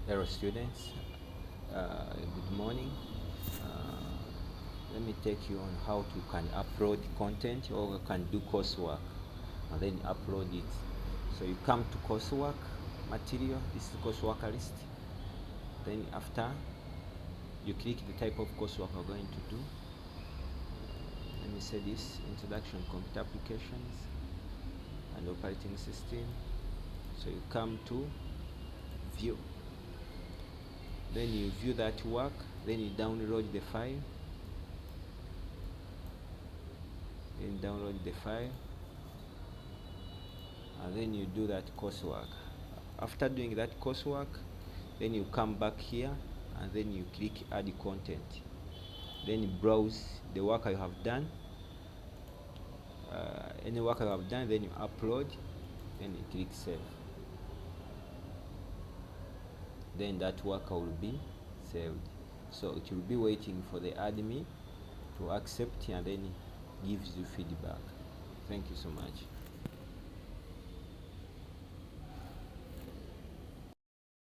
Hello students, good morning. Let me take you on how to can upload content or can do coursework and then upload it. So you come to coursework material, this is the coursework list. Then after you click the type of coursework we're going to do. Let me say this: introduction computer applications and operating system. So you come to view, then you view that work, then you download the file, and then you do that coursework. After doing that coursework, then you come back here and then you click add content, then you browse the work you have done, any work you have done, then you upload, then you click save. Then that work will be saved, so it will be waiting for the admin to accept and then gives you feedback. Thank you so much.